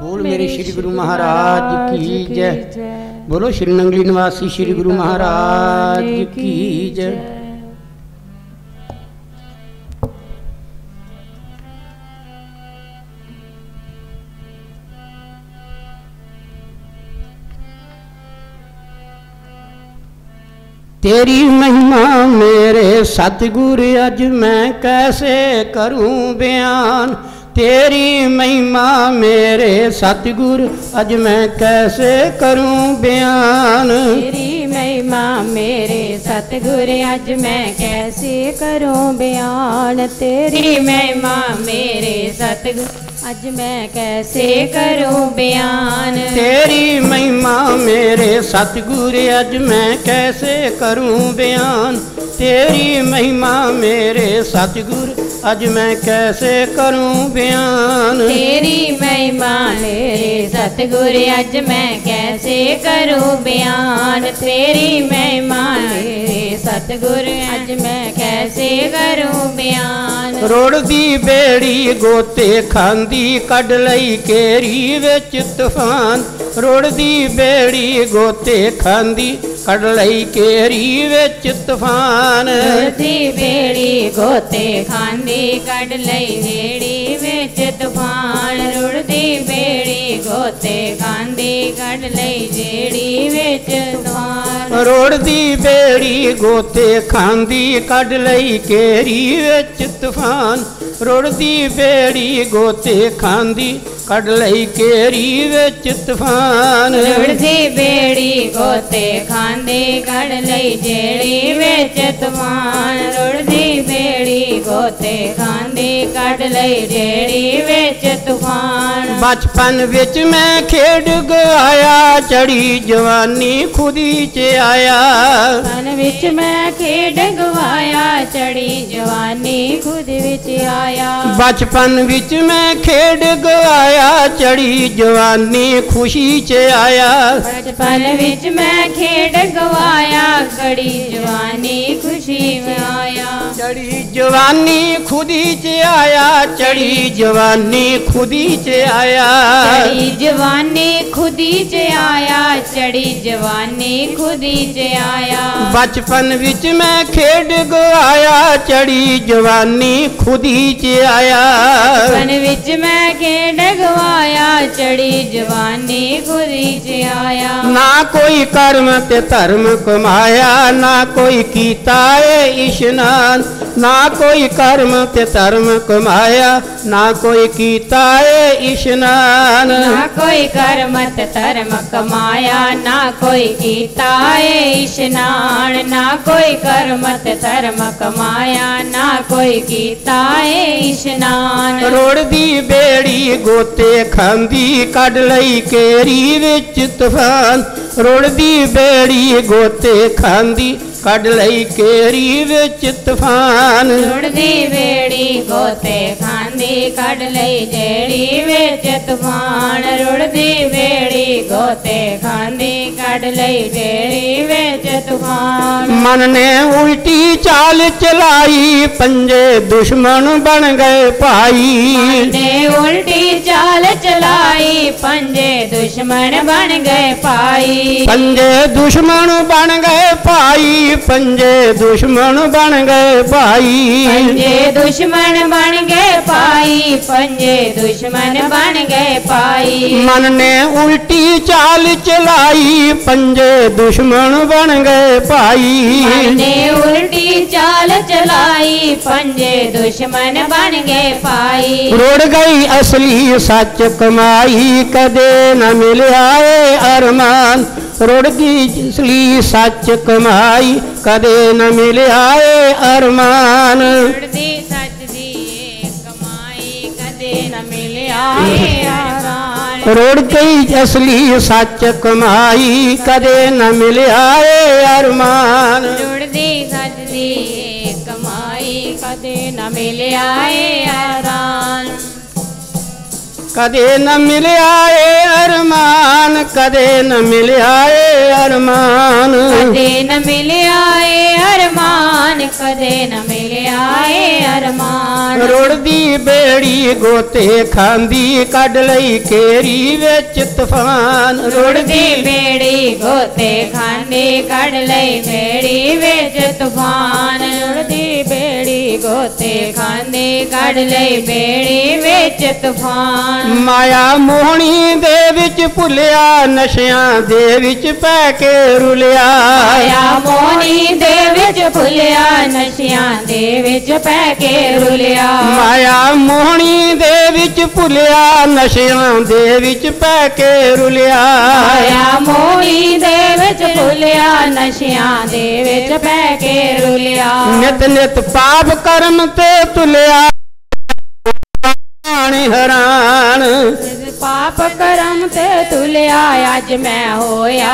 बोल मेरे श्री गुरु महाराज की जय। बोलो श्री नंगली निवासी श्री गुरु महाराज की जय। तेरी महिमा मेरे सतगुरु अज मैं कैसे करूं बयान। तेरी महिमा मेरे सतगुरु अज मैं कैसे करूं बयान। तेरी महिमा मेरे सतगुरु अज मैं कैसे करूं बयान। तेरी महिमा मेरे सतगुरु अज मैं कैसे करूं बयान। तेरी महिमा मेरे सतगुरु अज मैं कैसे करूं बयान। तेरी महिमा मेरे सतगुरु अज मैं कैसे करूं बयान। तेरी महिमा मेरे सतगुरु अज मैं कैसे करूं बयान। तेरी महिमा मेरे सतगुरु अज मैं कैसे करूं बयान। रोड़ दी बेड़ी गोते खांदी कढ लई केरी विच तूफान। रोड़ दी बेड़ी गोते खांदी कढ लई केरी विच तूफान। रोड़ दी बेड़ी गोते खांदी कढ लई बेड़ी विच तूफान। रोड़ दी बेड़ी गोते खांदी कढ लई बेड़ी विच तूफान। रोड़ दी बेड़ी गोते खांदी कढ लई केरी विच तूफान। रोड़ दी बेड़ी गोते खांदी कढ लई केरी विच तूफान। रोड़ दी बेड़ी गोते खांदी कढ लई जेड़ी विच तूफान। रोड़ दी बेड़ी गोते खांदी कढ लई जेड़ी विच तूफान। बचपन विच मैं खेड गवाया चढ़ी जवानी खुदी च आया। बचपन विच मैं खेड गवाया चढ़ी जवानी खुद विच आया। बचपन विच मैं खेड गवाया चढ़ी जवानी खुशी च आया। बचपन विच मैं खेड गवाया कड़ी जवानी खुशी में आया। चढ़ी जवानी खुदी च आया। चढ़ी जवानी खुदी च आया। चढ़ी जवानी खुदी च आया। चढ़ी जवानी खुदी च आया। बचपन विच मैं खेड गवाया चढ़ी जवानी खुदी च आया। बचपन विच मैं खेड गवाया चढ़ी जवानी खुदी च आया। ना कोई कर्म ते धर्म कमाया ना कोई कीता है इशनान। ना कोई कर्म ते धर्म कमाया ना कोई कीता है इशनान। ना कोई कर्म ते धर्म कमाया ना कोई कीता है इशनान। ना कोई कर्म ते धर्म कमाया ना कोई कीता है इशनान। रोड़ दी बेड़ी गोते खांदी कढ लई केरी विच तूफान। रोड़ दी बेड़ी गोते खांदी कढ लई केरी विच तूफान। रोड़ दी बेड़ी गोते खांदी कढ लई जेड़ी विच तूफान। रोड़ दी बेड़ी गोते खांदी कढ लई जेड़ी विच तूफान। मन ने उल्टी चाल चलाई पंजे दुश्मन बन गए भाई। मन ने उल्टी चाल चलाई पंजे दुश्मन बन गए भाई। पंजे दुश्मन बन गए भाई। पंजे दुश्मन बन गए भाई। पंजे दुश्मन बन गए भाई। पंजे दुश्मन बन गए भाई। मन ने उल्टी चाल चलाई पंजे दुश्मन बन गए भाई। मन ने उल्टी चाल चलाई पंजे दुश्मन बन गए भाई। रुड़ गई असली सच कमाई कदे न मिलिया ए अरमान। रुड़ गई असली सच कमाई कदे न मिलिया ए अरमान। रुड़दी सच दी कमाई कदे न मिलिया ए अरमान। रुड़ गई असली सच कमाई कदे न मिलिया ए अरमान। रुड़दी सच दी कमाई कदे न मिलिया ए अरमान। कदे न मिलिया ए अरमान, कदे न मिलिया ए अरमान, कदे न मिलिया ए अरमान, कदे न मिलिया ए अरमान। रुड़दी बेड़ी गोते खांदी कढ लई केरी विच तूफान, रुड़दी बेड़ी गोते खांदी कढ लई बेड़ी विच तूफान, रुड़दी बेड़ी गोते खांदी कढ लई बेड़ी विच तूफान। माया मोहनी दे विच भुलिया, नशियां दे विच पै के रुलिया, माया मोहनी दे विच भुलिया, नशियां दे विच पै के रुलिया, माया मोहनी दे विच भुलिया, नशियां दे विच पै के रुलिया, माया मोहनी दे विच भुलिया, नशियां दे विच पै के रुलिया। नित नित पाप कर्म ते तुलिया हैरान, पाप करम ते तुलिया अज मैं होया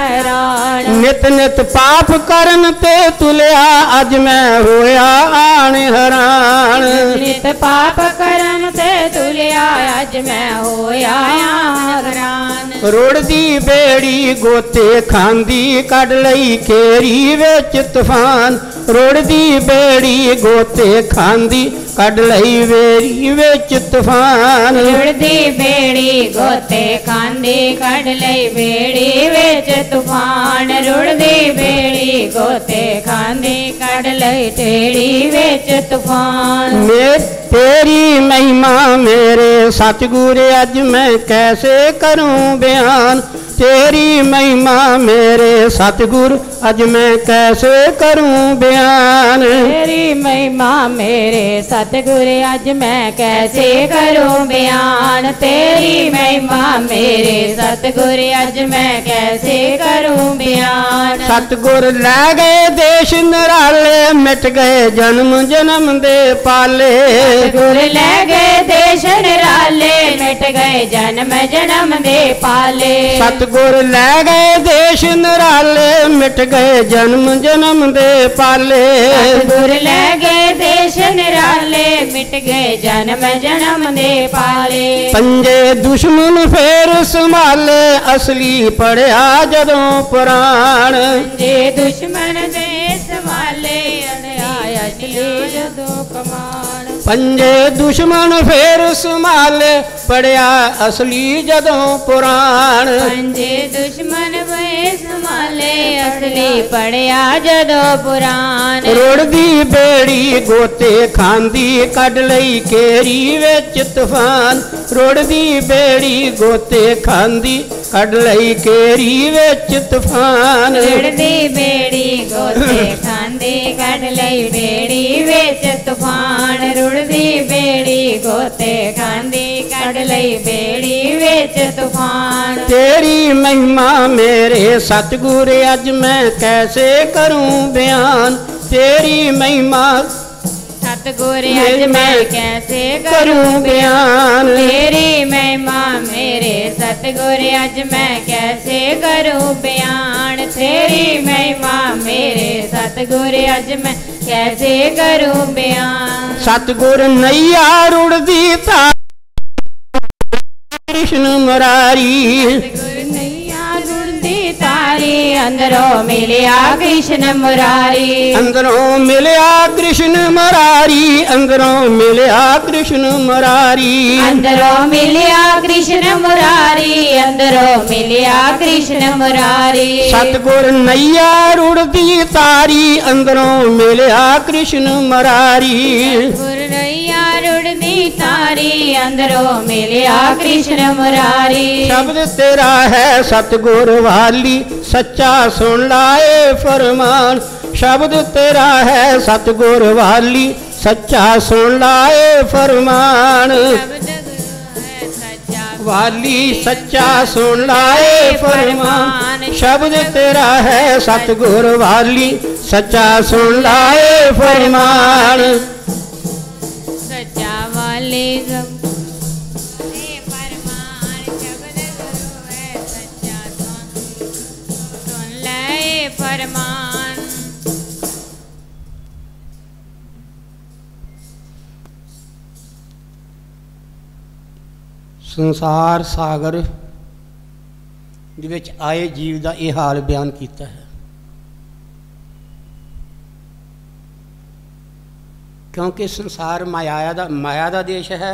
हैरान। नित नित पाप करन ते तुलिया अज मैं होया आन हैरान, नित पाप करम ते तुलिया अज मैं होया हैरान। रुड़दी बेड़ी गोते खांदी कढ लई केरी विच तूफान, रुड़दी बेड़ी गोते खांदी कढ लई वेरी विच तूफान, रुड़दी बेड़ी गोते खांदी कढ लई बेड़ी विच तूफान, रुड़दी बेड़ी गोते खांदी कढ लई बेड़ी विच तूफान। तेरी महिमा मेरे सतगुर अज मैं कैसे करूं बयान, तेरी महिमा मेरे सतगुर अज मैं कैसे करूं बयान, तेरी महिमा मेरे सतगुर अज मैं कैसे करूं बयान, तेरी महिमा मेरे सतगुर अज मैं कैसे करूं बयान। सतगुर लै गए देश निराले, मिट गए जन्म जन्म दे पाले, सतगुर लै गए देश निराले, मिट गए जन्म जन्म दे पाले, सतगुर लै गए देश निराले, मिट गए जन्म जन्म दे पाले, सतगुर लै गए देश निराले, मिट गए जन्म जन्म दे पाले। पंजे दुश्मन फेर संभाले, असली पढ़िया जदों पुराण, पंजे दुश्मन दे संभाले, अड़िया असली जदों कमान। पंजे दुश्मन फेर संभाले, पढ़िया असली जदों पुराण, पंजे दुश्मन वे संभाले, असली पढ़िया जदों पुराण। रुड़दी बेड़ी गोते खांदी कढ लई केरी विच तूफान, रुड़दी बेड़ी गोते खांदी कढ लई केरी विच तूफान, रुड़दी बेड़ी गोते खांदी कढ लई बेड़ी विच तूफान, रुड़दी बेड़ी गोते खांदी कढ लई बेड़ी विच तूफान। तेरी महिमा मेरे सतगुर अज मैं कैसे करूं बयान, तेरी महिमा सतगुर अज मैं कैसे करूं बयान, तेरी महिमा मेरे सतगुर अज मैं कैसे करूं बयान, तेरी महिमा मेरे सतगुर अज मैं कैसे करूं बयान। सतगुर नैया रुड़दी था कृष्ण मुरारी, सतगुर नैया रुड़दी तारी, अंदरों मिलिया कृष्ण मुरारी, अंदरों मिलिया कृष्ण मुरारी, अंदरों मिलिया कृष्ण मुरारी, अंदरों मिलिया कृष्ण मुरारी, अंदरों मिलिया कृष्ण मुरारी। सतगुर नैया रुड़दी तारी, अंदरों मिलिया कृष्ण मुरारी, सतगुर नैया रुड़दी तारी, अंदरों मिलिया कृष्ण मुरारी। शब्द तेरा है सतगुर वाली, सच्चा सुन लाए फरमान, शब्द तेरा है सतगुर वाली, सच्चा सुन लाए फरमान, वाली सच्चा सुन लाए फरमान, शब्द तेरा है सतगुर वाली, सच्चा सुन लाए फरमान, सच्चा वाली फरमान। संसार सागर ਦੇ ਵਿੱਚ ਆਏ ਜੀਵ ਦਾ ਇਹ ਹਾਲ ਬਿਆਨ ਕੀਤਾ ਹੈ। ਕਿਉਂਕਿ ਸੰਸਾਰ ਮਾਇਆ ਦਾ ਦੇਸ਼ ਹੈ।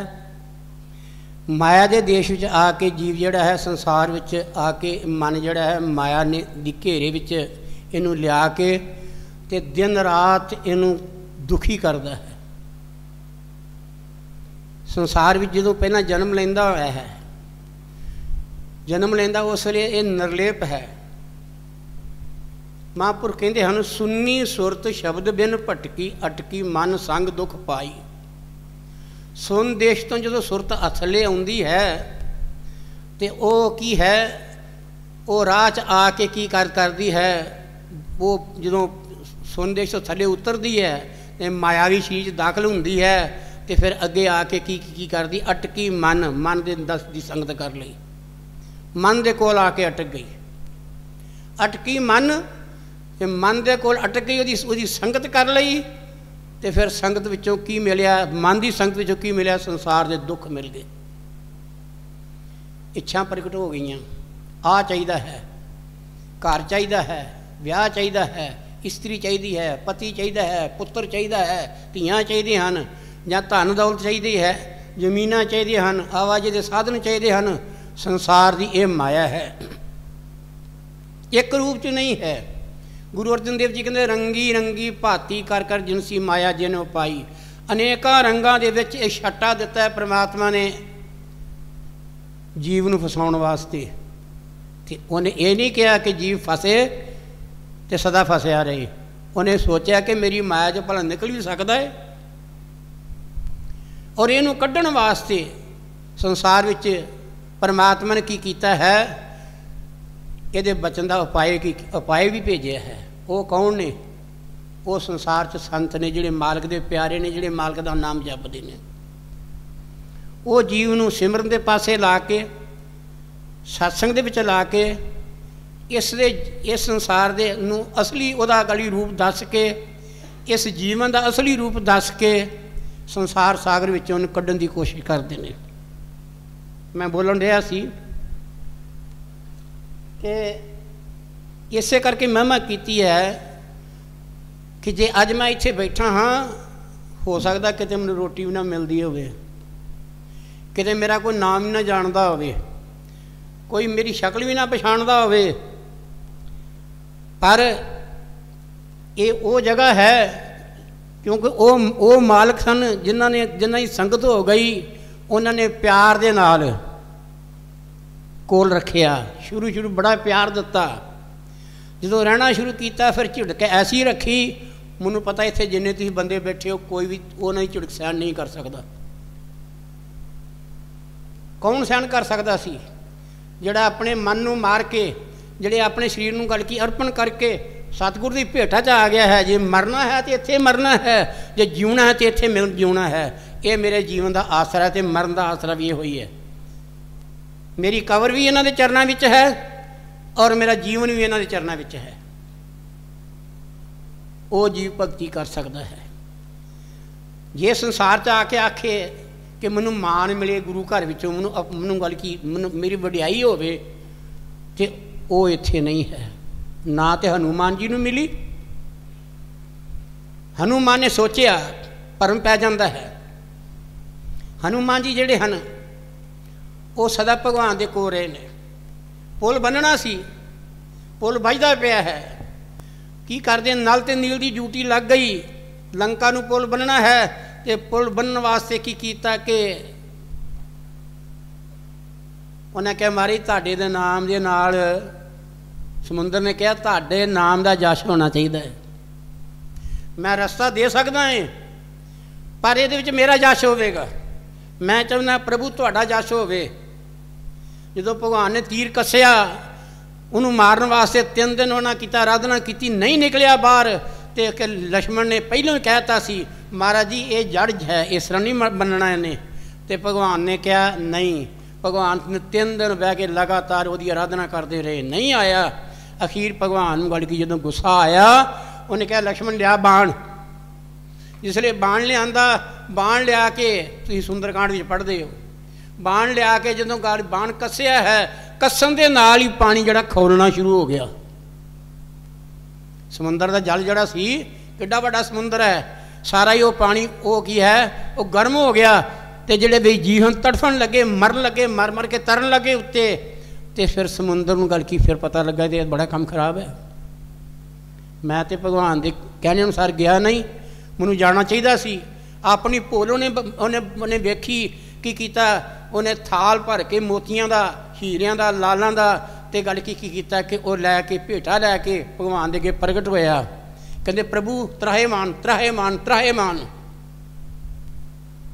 ਮਾਇਆ ਦੇ ਦੇਸ਼ ਵਿੱਚ ਆ ਕੇ ਜੀਵ ਜਿਹੜਾ ਹੈ, ਸੰਸਾਰ ਵਿੱਚ ਆ ਕੇ ਮਨ ਜਿਹੜਾ ਹੈ ਮਾਇਆ ਨੇ ਦੀ ਘੇਰੇ ਵਿੱਚ ਇਹਨੂੰ ਲਿਆ ਕੇ ਤੇ ਦਿਨ ਰਾਤ ਇਹਨੂੰ ਦੁਖੀ ਕਰਦਾ ਹੈ। ਸੰਸਾਰ ਵਿੱਚ ਜਦੋਂ ਪਹਿਲਾਂ ਜਨਮ ਲੈਂਦਾ ਹੋਇਆ ਹੈ, ਜਨਮ ਲੈਂਦਾ ਉਸ ਵੇਲੇ ਇਹ ਨਿਰਲੇਪ ਹੈ। ਮਹਾਂਪੁਰਖ ਕਹਿੰਦੇ ਹਨ, ਸੁੰਨੀ ਸੁਰਤ ਸ਼ਬਦ ਬਿਨ ਭਟਕੀ ਅਟਕੀ ਮਨ ਸੰਗ ਦੁੱਖ ਪਾਈ। ਸੁਨ ਦੇਸ਼ ਤੋਂ ਜਦੋਂ ਸੁਰਤ ਅਥਲੇ ਆਉਂਦੀ ਹੈ ਤੇ ਉਹ ਕੀ ਹੈ, ਉਹ ਰਾਹ 'ਚ ਆ ਕੇ ਕੀ ਕਰਦੀ ਹੈ, ਉਹ ਜਦੋਂ ਸੁਨ ਦੇਸ਼ ਤੋਂ ਥੱਲੇ ਉਤਰਦੀ ਹੈ ਤੇ ਮਾਇਆਵੀ ਚੀਜ਼ ਦਾਖਲ ਹੁੰਦੀ ਹੈ ਤੇ ਫਿਰ ਅੱਗੇ ਆ ਕੇ ਕੀ ਕਰਦੀ, ਅਟਕੀ ਮਨ ਦੇ ਦਸ ਦੀ ਸੰਗਤ ਕਰ ਲਈ, ਮਨ ਦੇ ਕੋਲ ਆ ਕੇ ਅਟਕ ਗਈ। ਅਟਕੀ ਮਨ ਤੇ ਮਨ ਦੇ ਕੋਲ ਅਟਕ ਗਈ, ਉਹਦੀ ਸੰਗਤ ਕਰ ਲਈ ਤੇ ਫਿਰ ਸੰਗਤ ਵਿੱਚੋਂ ਕੀ ਮਿਲਿਆ, ਮਨ ਦੀ ਸੰਗਤ ਵਿੱਚੋਂ ਕੀ ਮਿਲਿਆ, ਸੰਸਾਰ ਦੇ ਦੁੱਖ ਮਿਲ ਗਏ। ਇੱਛਾ ਪ੍ਰਗਟ ਹੋ ਗਈਆਂ, ਆ ਚਾਹੀਦਾ ਹੈ, ਘਰ ਚਾਹੀਦਾ ਹੈ, ਵਿਆਹ ਚਾਹੀਦਾ ਹੈ, ਇਸਤਰੀ ਚਾਹੀਦੀ ਹੈ, ਪਤੀ ਚਾਹੀਦਾ ਹੈ, ਪੁੱਤਰ ਚਾਹੀਦਾ ਹੈ, ਧੀਆਂ ਚਾਹੀਦੀਆਂ ਹਨ, ਜਾਂ ਧਨ ਦੌਲਤ ਚਾਹੀਦੀ ਹੈ, ਜ਼ਮੀਨਾਂ ਚਾਹੀਦੀਆਂ ਹਨ, ਆਵਾਜਾਈ ਦੇ ਸਾਧਨ ਚਾਹੀਦੇ ਹਨ। ਸੰਸਾਰ ਦੀ ਇਹ ਮਾਇਆ ਹੈ, ਇੱਕ ਰੂਪ 'ਚ ਨਹੀਂ ਹੈ। ਗੁਰੂ ਅਰਜਨ ਦੇਵ ਜੀ ਕਹਿੰਦੇ, ਰੰਗੀ ਰੰਗੀ ਭਾਤੀ ਕਰ ਕਰ ਜਿਨਸੀ ਮਾਇਆ ਜਿਨੋ ਪਾਈ। ਅਨੇਕਾਂ ਰੰਗਾਂ ਦੇ ਵਿੱਚ ਇਹ ਛੱਟਾ ਦਿੱਤਾ ਹੈ ਪ੍ਰਮਾਤਮਾ ਨੇ ਜੀਵ ਨੂੰ ਫਸਾਉਣ ਵਾਸਤੇ। ਤੇ ਉਹਨੇ ਇਹ ਨਹੀਂ ਕਿਹਾ ਕਿ ਜੀਵ ਫਸੇ ਤੇ ਸਦਾ ਫਸਿਆ ਰਹੇ। ਉਹਨੇ ਸੋਚਿਆ ਕਿ ਮੇਰੀ ਮਾਇਆ 'ਚ ਭਲਾ ਨਿਕਲ ਵੀ ਸਕਦਾ ਹੈ, ਔਰ ਇਹਨੂੰ ਕੱਢਣ ਵਾਸਤੇ ਸੰਸਾਰ ਵਿੱਚ ਪਰਮਾਤਮਾ ਨੇ ਕੀ ਕੀਤਾ ਹੈ, ਇਹਦੇ ਬਚਨ ਦਾ ਉਪਾਏ ਵੀ ਭੇਜਿਆ ਹੈ। ਉਹ ਕੌਣ ਨੇ? ਉਹ ਸੰਸਾਰ 'ਚ ਸੰਤ ਨੇ, ਜਿਹੜੇ ਮਾਲਕ ਦੇ ਪਿਆਰੇ ਨੇ, ਜਿਹੜੇ ਮਾਲਕ ਦਾ ਨਾਮ ਜਪਦੇ ਨੇ। ਉਹ ਜੀਵ ਨੂੰ ਸਿਮਰਨ ਦੇ ਪਾਸੇ ਲਾ ਕੇ, ਸਤਸੰਗ ਦੇ ਵਿੱਚ ਲਾ ਕੇ, ਇਸ ਸੰਸਾਰ ਦੇ ਨੂੰ ਅਸਲੀ ਉਹਦਾ ਅਗਲੀ ਰੂਪ ਦੱਸ ਕੇ, ਇਸ ਜੀਵਨ ਦਾ ਅਸਲੀ ਰੂਪ ਦੱਸ ਕੇ ਸੰਸਾਰ ਸਾਗਰ ਵਿੱਚੋਂ ਉਹਨੂੰ ਕੱਢਣ ਦੀ ਕੋਸ਼ਿਸ਼ ਕਰਦੇ ਨੇ। ਮੈਂ ਬੋਲਣ ਰਿਹਾ ਸੀ ਕਿ ਇਸੇ ਕਰਕੇ ਮਹਿਮਾ ਕੀਤੀ ਹੈ ਕਿ ਜੇ ਅੱਜ ਮੈਂ ਇੱਥੇ ਬੈਠਾ ਹਾਂ, ਹੋ ਸਕਦਾ ਕਿਤੇ ਮੈਨੂੰ ਰੋਟੀ ਵੀ ਨਾ ਮਿਲਦੀ ਹੋਵੇ, ਕਿਤੇ ਮੇਰਾ ਕੋਈ ਨਾਮ ਵੀ ਨਾ ਜਾਣਦਾ ਹੋਵੇ, ਕੋਈ ਮੇਰੀ ਸ਼ਕਲ ਵੀ ਨਾ ਪਛਾਣਦਾ ਹੋਵੇ, ਪਰ ਇਹ ਉਹ ਜਗ੍ਹਾ ਹੈ ਕਿਉਂਕਿ ਉਹ ਮਾਲਕ ਸਨ ਜਿਨ੍ਹਾਂ ਦੀ ਸੰਗਤ ਹੋ ਗਈ। ਉਹਨਾਂ ਨੇ ਪਿਆਰ ਦੇ ਨਾਲ ਕੋਲ ਰੱਖਿਆ, ਸ਼ੁਰੂ ਬੜਾ ਪਿਆਰ ਦਿੱਤਾ। ਜਦੋਂ ਰਹਿਣਾ ਸ਼ੁਰੂ ਕੀਤਾ ਫਿਰ ਝਿੜਕ ਐਸੀ ਰੱਖੀ, ਮੈਨੂੰ ਪਤਾ ਇੱਥੇ ਜਿੰਨੇ ਤੁਸੀਂ ਬੰਦੇ ਬੈਠੇ ਹੋ ਕੋਈ ਵੀ ਉਹਨਾਂ ਦੀ ਝਿੜਕ ਸਹਿਣ ਨਹੀਂ ਕਰ ਸਕਦਾ। ਕੌਣ ਸਹਿਣ ਕਰ ਸਕਦਾ ਸੀ? ਜਿਹੜਾ ਆਪਣੇ ਮਨ ਨੂੰ ਮਾਰ ਕੇ, ਜਿਹੜੇ ਆਪਣੇ ਸਰੀਰ ਨੂੰ ਗਲਕੀ ਅਰਪਣ ਕਰਕੇ ਸਤਿਗੁਰ ਦੀ ਭੇਟਾ 'ਚ ਆ ਗਿਆ ਹੈ। ਜੇ ਮਰਨਾ ਹੈ ਤਾਂ ਇੱਥੇ ਮਰਨਾ ਹੈ, ਜੇ ਜਿਉਣਾ ਹੈ ਤਾਂ ਇੱਥੇ ਜਿਉਣਾ ਹੈ। ਇਹ ਮੇਰੇ ਜੀਵਨ ਦਾ ਆਸਰਾ ਹੈ ਤੇ ਮਰਨ ਦਾ ਆਸਰਾ ਵੀ ਇਹ ਹੋਈ ਹੈ। ਮੇਰੀ ਕਬਰ ਵੀ ਇਹਨਾਂ ਦੇ ਚਰਨਾਂ ਵਿੱਚ ਹੈ ਔਰ ਮੇਰਾ ਜੀਵਨ ਵੀ ਇਹਨਾਂ ਦੇ ਚਰਨਾਂ ਵਿੱਚ ਹੈ। ਉਹ ਜੀਵ ਭਗਤੀ ਕਰ ਸਕਦਾ ਹੈ। ਜੇ ਸੰਸਾਰ 'ਚ ਆ ਕੇ ਆਖੇ ਕਿ ਮੈਨੂੰ ਮਾਣ ਮਿਲੇ ਗੁਰੂ ਘਰ ਵਿੱਚੋਂ, ਮੈਨੂੰ ਗੱਲ ਕੀ ਮੇਰੀ ਵਡਿਆਈ ਹੋਵੇ, ਤੇ ਉਹ ਇੱਥੇ ਨਹੀਂ ਹੈ। ਨਾ ਤੇ ਹਨੂੰਮਾਨ ਜੀ ਨੂੰ ਮਿਲੀ। ਹਨੂੰਮਾਨ ਨੇ ਸੋਚਿਆ, ਭਰਮ ਪੈ ਜਾਂਦਾ ਹੈ। ਹਨੂੰਮਾਨ ਜੀ ਜਿਹੜੇ ਹਨ ਉਹ ਸਦਾ ਭਗਵਾਨ ਦੇ ਕੋਲ ਰਹੇ ਨੇ। ਪੁੱਲ ਬੰਨਣਾ ਸੀ, ਪੁੱਲ ਵੱਜਦਾ ਪਿਆ ਹੈ। ਕੀ ਕਰਦੇ? ਨਲ ਤੇ ਨੀਲ ਦੀ ਡਿਊਟੀ ਲੱਗ ਗਈ। ਲੰਕਾ ਨੂੰ ਪੁੱਲ ਬੰਨਣਾ ਹੈ ਤੇ ਪੁੱਲ ਬੰਨਣ ਵਾਸਤੇ ਕੀ ਕੀਤਾ ਕਿ ਉਹਨੇ ਕਿਹਾ, ਮਾਰੀ ਤੁਹਾਡੇ ਦੇ ਨਾਮ ਦੇ ਨਾਲ, ਸਮੁੰਦਰ ਨੇ ਕਿਹਾ ਤੁਹਾਡੇ ਨਾਮ ਦਾ ਜਸ਼ ਹੋਣਾ ਚਾਹੀਦਾ ਹੈ। ਮੈਂ ਰਸਤਾ ਦੇ ਸਕਦਾ ਹਾਂ ਪਰ ਇਹਦੇ ਵਿੱਚ ਮੇਰਾ ਜਸ਼ ਹੋਵੇਗਾ। ਮੈਂ ਚਾਹੁੰਦਾ ਪ੍ਰਭੂ ਤੁਹਾਡਾ ਜਸ਼ ਹੋਵੇ। ਜਦੋਂ ਭਗਵਾਨ ਨੇ ਤੀਰ ਕੱਸਿਆ ਉਹਨੂੰ ਮਾਰਨ ਵਾਸਤੇ 3 ਦਿਨ ਉਹਨਾਂ ਕੀਤਾ, ਆਰਾਧਨਾ ਕੀਤੀ, ਨਹੀਂ ਨਿਕਲਿਆ ਬਾਹਰ। ਤੇ ਕਿ ਲక్ష్మణ ਨੇ ਪਹਿਲਾਂ ਹੀ ਕਹਿ ਦਿੱਤਾ ਸੀ, ਮਹਾਰਾਜ ਜੀ ਇਹ ਜੜ ਹੈ, ਇਸ ਤਰ੍ਹਾਂ ਨਹੀਂ ਬੰਨਣਾ ਇਹਨੇ। ਤੇ ਭਗਵਾਨ ਨੇ ਕਿਹਾ ਨਹੀਂ। ਭਗਵਾਨ ਨੇ 3 ਦਿਨ ਬਹਿ ਕੇ ਲਗਾਤਾਰ ਉਹਦੀ ਆਰਾਧਨਾ ਕਰਦੇ ਰਹੇ, ਨਹੀਂ ਆਇਆ। ਅਖੀਰ ਭਗਵਾਨ ਨੂੰ ਗੜਕੀ ਜਦੋਂ ਗੁੱਸਾ ਆਇਆ, ਉਹਨੇ ਕਿਹਾ ਲక్ష్మణ ਲਿਆ ਬਾਣ। ਜਿਸ ਵੇਲੇ ਬਾਣ ਲਿਆਂਦਾ, ਬਾਣ ਲਿਆ ਕੇ ਤੁਸੀਂ ਸੁੰਦਰਕਾਂਡ ਵਿੱਚ ਪੜ੍ਹਦੇ ਹੋ, बाण लिया के जो बाण कसिया है, कसन के नाल ही पानी जड़ा खौलना शुरू हो गया। समुद्र का जल जड़ा सी, किड्डा वड्डा समुद्र है, सारा ही वो पानी वो की है वो गर्म हो गया। तो जेडे भी जीवन तड़फन लगे, मरन लगे, मर मर के तरन लगे उत्ते। तो फिर समुद्र में गल की, फिर पता लगा तो बड़ा काम खराब है। मैं तो भगवान के कहने अनुसार गया नहीं, मैनू जाना चाहिए सी। अपनी भुल उन्हें वेखी की कीता, उन्हें थाल भर के मोतियां दा, हीरियां दा, लालां दा ते गल की कीता कि वो लैके भेटा लैके भगवान दे अगे प्रगट होया। कहते प्रभु त्राहेमान त्राहेमान त्राहेमान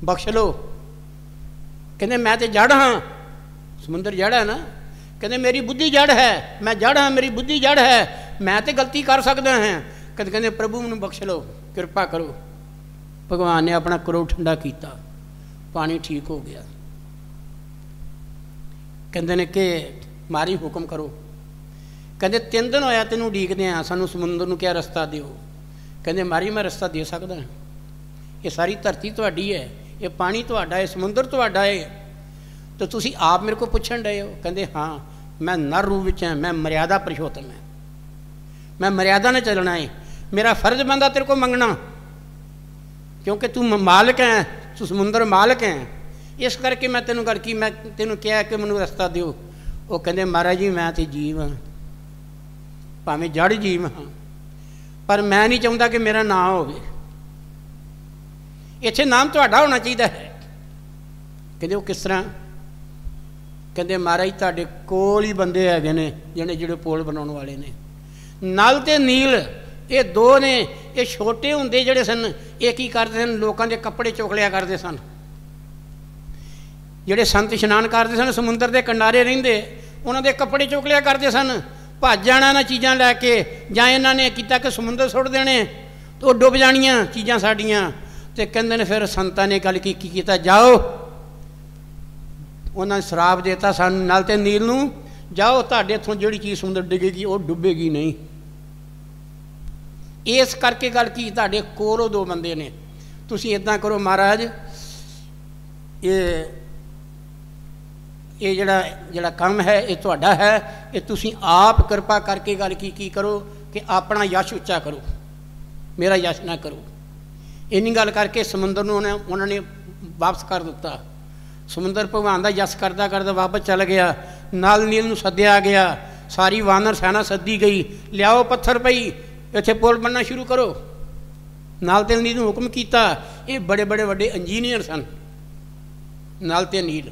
बख्श लो। कहते मैं तो जड़ हाँ, समुद्र जड़ है ना। कहते मेरी बुद्धि जड़ है, मैं जड़ हाँ, मेरी बुद्धि जड़ है, मैं तो गलती कर सकता हैं। कहते प्रभु मैनू बख्श लो, कृपा करो। भगवान ने अपना क्रोध ठंडा किया, पानी ठीक हो गया। कहते ने कि मारी हुक्म करो। कहते 3 दिन होया तेनू उडीकदे आ, सानू समुद्र नू क्या रस्ता दिओ। कहते मारी मैं रस्ता दे सकदा, ये सारी धरती तुहाडी है, ये पानी तुहाडा है, समुद्र तुहाडा है, तो तुसी आप मेरे को पुछण डए हो। कहते हाँ, मैं नर रूप विच है, मैं मर्यादा पुरुषोत्तम है, मैं मर्यादा ने चलना है, मेरा फर्ज बनता तेरे को मंगना, क्योंकि तू मालिक है, तू समुद्र मालिक है। इस करके मैं तेनों गल की, मैं तेनों कहा कि मैनू रस्ता दिओ। वो कहते महाराज जी मैं तो जीव हाँ, भावें जड़ जीव हाँ, पर मैं नहीं चाहता कि मेरा नाम होवे, इत्थे नाम तुहाडा होना चाहिए है। कहते वो किस तरह। कहते महाराज तुहाडे कोल ही बंदे हैगे ने जिहड़े जिहड़े पुल बनाने वाले ने। नल ते नील ये 2 ने, ये छोटे हुंदे जिहड़े सन ये की करदे सन, लोकां दे कपड़े चुक लिया करदे सन। जिहड़े संत इशनान करते सन समुद्र के किनारे रहिंदे, उन्हां दे कपड़े चुक लिया करते सन, भज जाना ना चीज़ां लैके, जां इन्हां ने कीता कि समुद्र सुट देने तो डुब जाणियां चीज़ां साडियां। ते कहंदे ने फिर संतां ने गल की कीता, जाओ, उन्हां ने श्राप देता सानू नल ते नील नूं, जाओ तुहाडे इत्थों जिहड़ी चीज़ समुद्र डिगेगी वो डुबेगी नहीं। इस करके गल की तुहाडे कोल 2 बंदे ने, तुसीं इदां करो महाराज, ये जड़ा काम है ये तुहाडा है, ये तुसीं आप कृपा करके गल की करो कि अपना यश उच्चा करो, मेरा यश ना करो। इन्नी गल करके समुद्र नूं उन्होंने वापस कर दिता। समुद्र भगवान का यश करता करता वापस चल गया। नल नील नूं सद्दिया गया, सारी वानर सेना सद्दी गई, लियाओ पत्थर पई, इत्थे पुल बनना शुरू करो। नल ते नील नूं हुक्म किया। ये बड़े बड़े वड्डे इंजीनियर सन नल ते नील।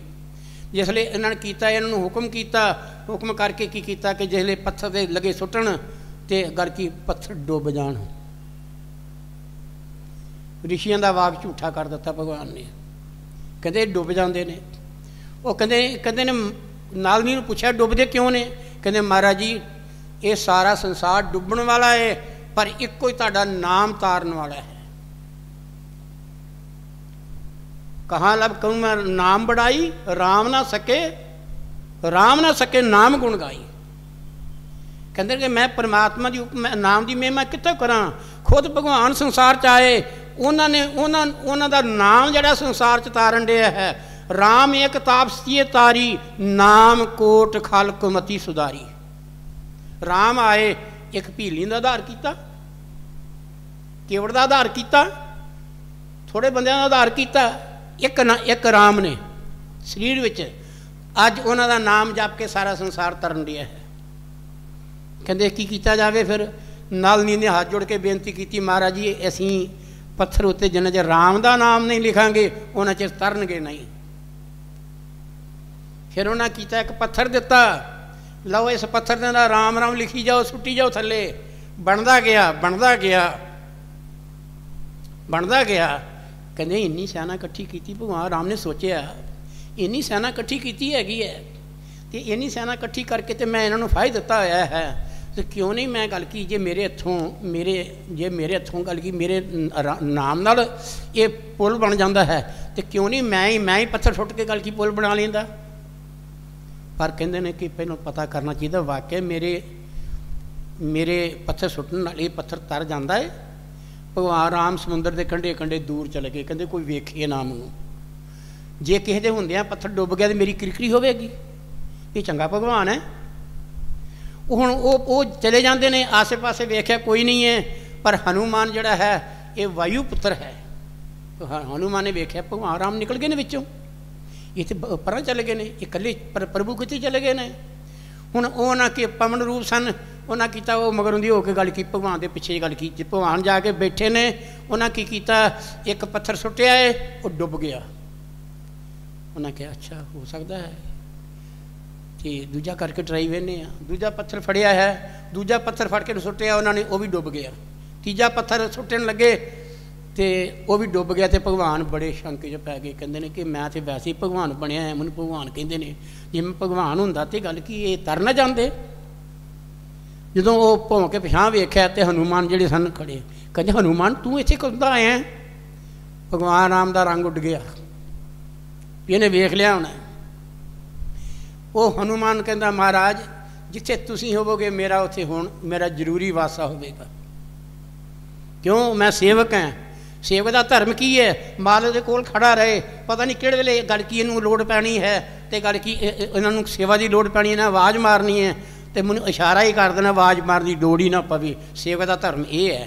जिसले इन्होंने किया, इन्होंने हुक्म किया, हुक्म करके की किया कि जिसले पत्थर दे लगे सुटन तो गल की पत्थर डुब जान। ऋषियों का वाक झूठा कर दिता भगवान ने, कहते डुब जाते ने। वो कहते ने नाल नील पूछा डुबदे क्यों ने। कहते महाराज जी ये सारा संसार डुबन वाला है, पर एको ही तुहाडा नाम तारन वाला है। कहाँ लब कहूँ मैं नाम बढ़ाई, राम ना सके नाम गुण गाई। कहते कि मैं परमात्मा की नाम की महिमा कितों करा। खुद भगवान संसार च आए, उन्होंने दा नाम जड़ा संसार च तारन दिया है। राम एक तापसी तारी, नाम कोट खालक मती सुधारी। राम आए, एक भीली का आधार किया, केवड़ का आधार किया, थोड़े बंदियां का आधार किया, एक राम ने शरीर विच अज उन्हों का नाम जप के सारा संसार तरन दिया है। कहते की किया जाए। फिर नल नील ने हाथ जोड़ के बेनती की, महाराज जी असी पत्थर उत्ते जिन्ना चਿਰ राम का नाम नहीं लिखांगे उन्ना चਿਰ तरनगे नहीं। फिर उन्हें किया, एक पत्थर दिता, लो इस पत्थर के अंदर राम राम लिखी जाओ, सुट्टी जाओ थले। बनता गया बनता गया बनता गया। कहते इन्नी सेना इकट्ठी की भगवान राम ने सोचा, इन्नी सेना इकट्ठी की हैगी है, तो इन्नी सेना इकट्ठी करके तो मैं इन्होंने फायदा दिता होया है, तो क्यों नहीं मैं गल की जे मेरे हथों गल की मेरे नाम नाल ये पुल बन जाता है, तो क्यों नहीं मैं ही पत्थर सुट के गल की पुल बना लेंदा। पर कहते हैं कि पहले पता करना चाहिए वाकई मेरे पत्थर सुटन नाल पत्थर तर जाता है। भगवान राम समुद्र के कंढे कंढे दूर चले गए, कहते कोई वेखे ना मैनूं। जे किसी दे हुंदियां पत्थर डुब गया तो मेरी किरकिरी होवेगी, ये चंगा भगवान है। हुण वो चले जाते हैं, आसे पासे वेख्या कोई नहीं है, पर हनुमान जिहड़ा है ये वायु पुत्र है। तो हनुमान ने वेख्या भगवान राम निकल गए ने विचों, ये तो परां चले गए ने, ये कल्ले प्रभु किते चले गए ने। हुण उन्हां के पवन रूप सन, उन्हां कीता वो मगरों दी होके गल की, भगवान के पिछे गल की। भगवान जाके बैठे ने, उन्हां की कीता एक पत्थर सुट्टिया है, वो डुब गया। उन्हें कहा अच्छा हो सकता है, तो दूजा करके ट्राई वेने आ। दूजा पत्थर फड़िया है, दूजा पत्थर फड़ के सुट्टिया उन्होंने, वो भी डुब गया। तीजा पत्थर सुट्टन लगे तो वह भी डुब गया। तो भगवान बड़े शंके च पै गए, कहते हैं कि मैं तो वैसे ही भगवान बनया है, मैनूं भगवान कहते हैं, जे मैं भगवान हुंदा तो गल की ये तर ना जाते। जदों वो भौं के पिछां वेख्या तो हनुमान जिहड़े सन खड़े, कहते हनुमान तू इत्थे कदों आया? भगवान राम का रंग उड गया, इन्हें वेख लिया होना। वो हनुमान कहता महाराज जिथे तुसीं होवोगे मेरा उत्थे हुण मेरा जरूरी वासा होवेगा, क्यों मैं सेवक हैं। सेवक का धर्म की है, माल दे कोल खड़ा रहे, पता नहीं किहड़े वेले गल की इनू लोड़ पैनी है, तो गल की इन्होंने सेवा की लोड़ पैनी, इन्हें आवाज़ मारनी है, तो मैनूं इशारा ही कर देना, आवाज़ मारन की लोड़ ही ना पवे। सेवक का धर्म ये है,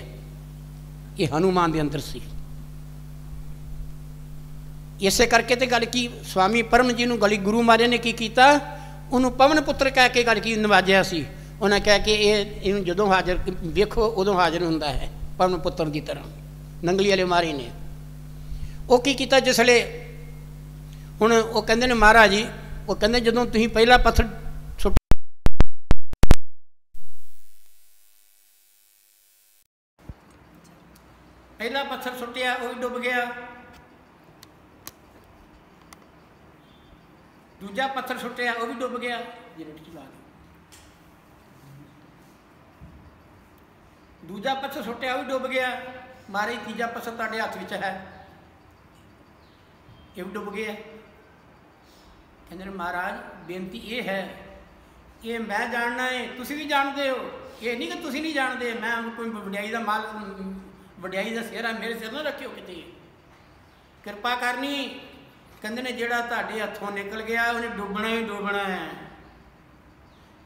ये हनुमान के अंदर सी। इसे करके तो गल की स्वामी परम जी नूं गली गुरु महाराज ने की कीता, उन्होंने पवन पुत्र कह के गल की नवाजिया सी। उन्हें कह के ये जदों हाजिर वेखो उदों हाजिर हुंदा है पवन पुत्र की तरह। नंगली वाले मारी ने वो की कीता जिसले हुण वो कहंदे ने महाराज जी, वो कहंदे जदों तुसीं पहला पत्थर सुट पहला पत्थर सुट्टिया वो भी डुब गया, दूजा पत्थर सुट्टिया वो भी डुब गया। दूजा पत्थर सुट्टिया वो भी डुब गया। मारे तीजा पत्थर तुहाडे हत्थ विच है, ये भी डुब गया। कहंदे महाराज बेनती ये है, ये मैं जानना है, तुसीं भी जानते हो, ये नहीं कि तुसीं नहीं जानते। मैं कोई वडियाई का माल वडियाई का सिर है, मेरे सिर ना रखियो किते, कृपा करनी। कहंदे ने जिहड़ा तुहाडे हत्थों निकल गया उन्हें डुबना ही डुबना है,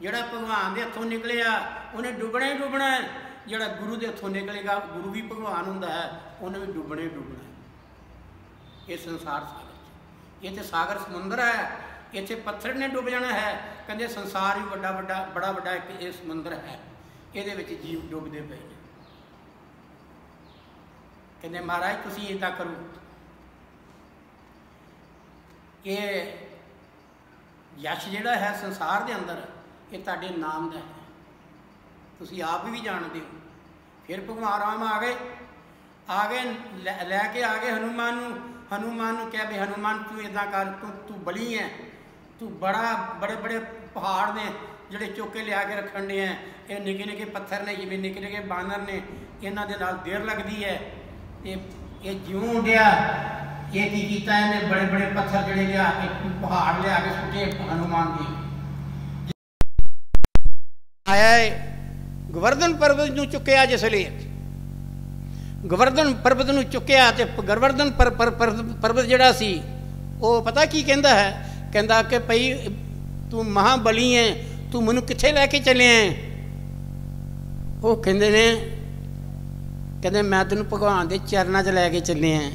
जिहड़ा भगवान के हत्थों निकलिया उन्हें डुबना ही डुबना है, जिहड़ा गुरु के हत्थों निकलेगा, गुरु भी भगवान हुंदा है, उन्हें भी डुबना ही डुबना है। ये संसार सागर, ये तो सागर समुंदर है, इत्थे पत्थर ने डुब जाना है। कहंदे संसार ही बड़ा बड़ा एक ये समुंदर है, ये जीव डुबदे पे। कहंदे महाराज तुसीं इदां करो, ये यश जिहड़ा है संसार के अंदर ये तुहाडे नाम का है, तुसीं आप भी जानते हो। फिर भगवान राम आ गए लैके आ गए हनुमान नूं कहा भी हनुमान तू इदां कर, तू बली है, तू बड़े बड़े पहाड़ ने जिहड़े चुक के लिया के रखण दे हैं, ये निक्के निक्के पत्थर ने, जिवें निक्के निक्के बानर ने, इन्हां दे नाल देर लगदी है। ये ज्यों उड्डिया, ये की कीता इन्हें बड़े बड़े पत्थर जिहड़े लिया के पहाड़ लिया के सुट्टे हनुमान जी। आया गोवर्धन पर्वत नूं चुक्या, जिसले गोवर्धन पर्वत नूं चुक्या ते गोवर्धन पर्वत जिहड़ा सी वो पता की कहंदा है, कहंदा कि भई तू महाबली है, तू मैनूं कित्थे लैके चले हैं? वो कहंदे ने, कहंदे मैं तैनूं भगवान दे चरनां च लैके चले हैं।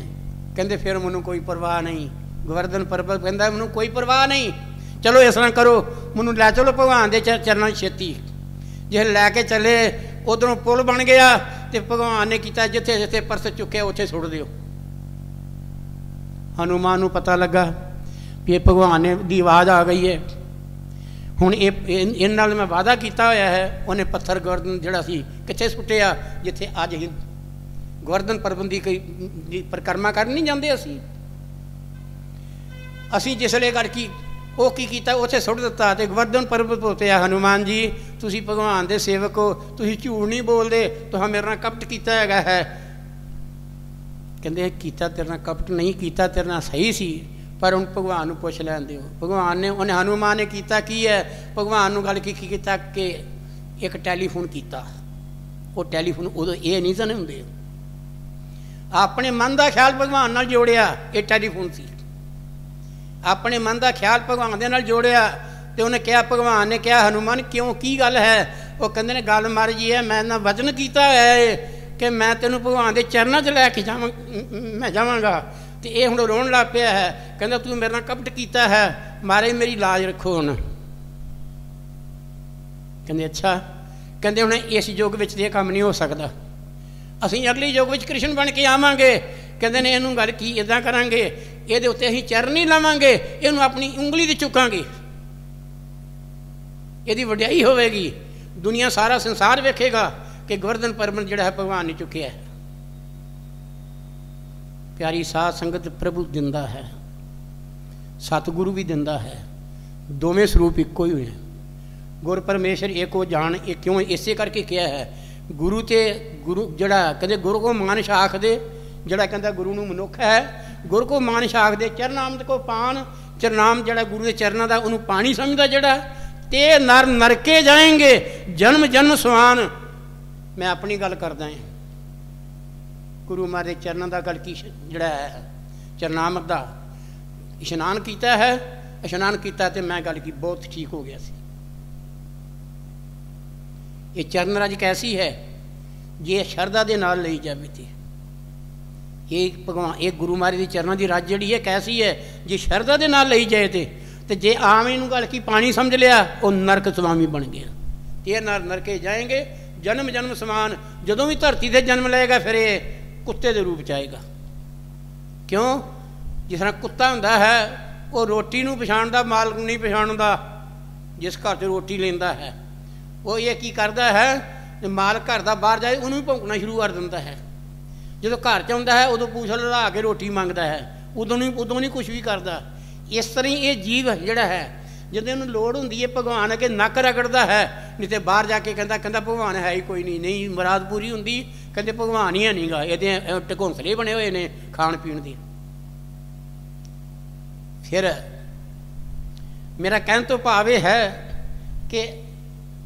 कहंदे फिर मैनूं कोई परवाह नहीं। गोवर्धन पर्वत कहंदा मैनूं कोई परवाह नहीं, चलो इस तरह करो मैनूं लै चलो भगवान दे चरनां छेती। जिस लैके चले उधरों पुल बन गया, तो भगवान ने किया जिथे जिथे परस चुके उत्थे सुट दिओ। हनुमान नूं पता लगा भी भगवान ने दी आवाज़ आ गई है, हुण इन नाल मैं वादा किया होया है। उन्हें पत्थर गोवर्धन जिहड़ा सी कित्थे सुट्टिया, जिथे अज ही गोवर्धन पर्वत की परिक्रमा कर नहीं जाते। असी जिसले गल की वो की कीता उत्थे सुट दिता, तो गोवर्धन पर्वत पोतिया हनुमान जी तुसी भगवान दे सेवक हो, तुसी झूठ नहीं बोलते, तुहां मेरे नाल कपट कीता हैगा है। कहंदे कीता तेरे नाल कपट नहीं कीता, तेरे नाल सही सी, पर हुण भगवान नूं पुछ लैण दिओ। भगवान ने उन्हें हनुमान ने कीता की है, भगवान नूं गल की कीता कि एक टैलीफोन कीता। वो टैलीफोन उदों ये नहीं सन हुंदे, अपने मन का ख्याल भगवान नाल जोड़िया, ये टैलीफोन सी। अपने मन का ख्याल भगवान के नाल जोड़िया तो उन्हें कहा, भगवान ने कहा हनुमान क्यों की गल है? वो कहते ने गल महाराज जी है, मैं ना वचन किया है कि मैं तेन भगवान के चरणों च लैके जाव मैं जावांगा, तो ये हुण रोन लग पिया है। कहता तू मेरे नाल कपट किया है, महाराज मेरी लाज रखो हुण। कहते अच्छा। कहते हुण इस युग में ये काम नहीं हो सकता, असीं अगले युग में कृष्ण बन के आवांगे। कहते ने इनू गल की इदां करांगे, ये उत्ते असीं चरण नहीं लावांगे, इनू अपनी उंगली ते चुकांगे, यदी वड्याई होवेगी, दुनिया सारा संसार वेखेगा कि गोवर्धन पर्वत जिहड़ा है भगवान ने चुकिया है। प्यारी साध संगत प्रभु दिंदा है, सतगुरु भी दिंदा है, दोवें स्वरूप इको ही है। गुर परमेश्वर एक हो जान, ये क्यों इसे करके किया है। गुरु ते गुरु जड़ा कहते गुरु को मानश आख दे, जड़ा कहता गुरु नूं मनुख है, गुरु को मानश आख दे, चरनामत को पान, चरनाम जड़ा गुरु के चरणों का उन्होंने पानी समझदा जड़ा, ते नर नरके जाएंगे जन्म जन्म समान। मैं अपनी गल करदा है, गुरु महाराज चरणों का गल की जड़ा है चरनामत का इशनान किया है, इशनान किया तो मैं गल की बहुत ठीक हो गया सी। ये चरण रज कैसी है, जे शरदा दे नाल लई जावे ते ये भगवान ये गुरु महाराज की चरणों की रज जी है कैसी है, जे शरदा दे नाल लई जाए तो जे आम इनू गल की पानी समझ लिया वो नरक स्वामी बन गया। ये नर नरके जाएंगे जन्म जन्म समान। जदों भी धरती से जन्म लेगा फिर ये कुत्ते के रूप च आएगा। क्यों? जिस तरह कुत्ता हुंदा है वो रोटी नूं पछाणदा, मालक नहीं पछाणदा। जिस घर से रोटी लेंदा है वो ये की करता है, मालक घर का बाहर जाए उन्होंने भी भौंकना शुरू कर दिंदा है। जो घर च आउंदा है उदों पूछ ला के रोटी मंगता है, उदों नहीं कुछ भी करता। इस तरह ये जीव जिहड़ा है जदों उन्हें लोड़ हुंदी है भगवान अगे नक रगड़दा है, नहीं तो बाहर जाके कहता भगवान है ही कोई नहीं मुराद पूरी हुंदी, कहते भगवान ही है नहीं गा, ये ढकोंसले बने हुए ने खाण पीण दे। फिर मेरा कहने तो भाव यह है कि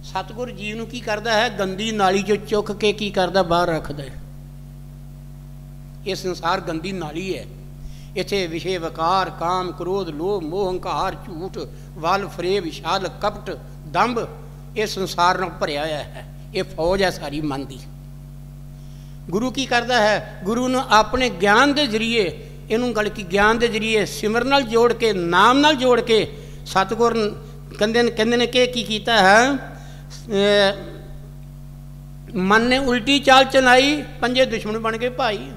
सतगुर जीव नूं की करदा है, गंदी नाली चो चुक के की करदा बाहर रखदा है। ये संसार गंदी नाली है, इत्थे विषय वकार काम क्रोध लोभ मोह हंकार झूठ वल फरेब छल कपट दंभ ये संसार नाल भरिया होया है। ये फौज है सारी मन दी। गुरु की करदा है, गुरु ने अपने ज्ञान के जरिए इनू गल की ज्ञान के जरिए सिमरन नाल जोड़ के नाम नाल जोड़ के सतगुर कहंदे ने कि की कीता है, मन ने उल्टी चाल चलाई पंजे दुश्मन बन गए भाई।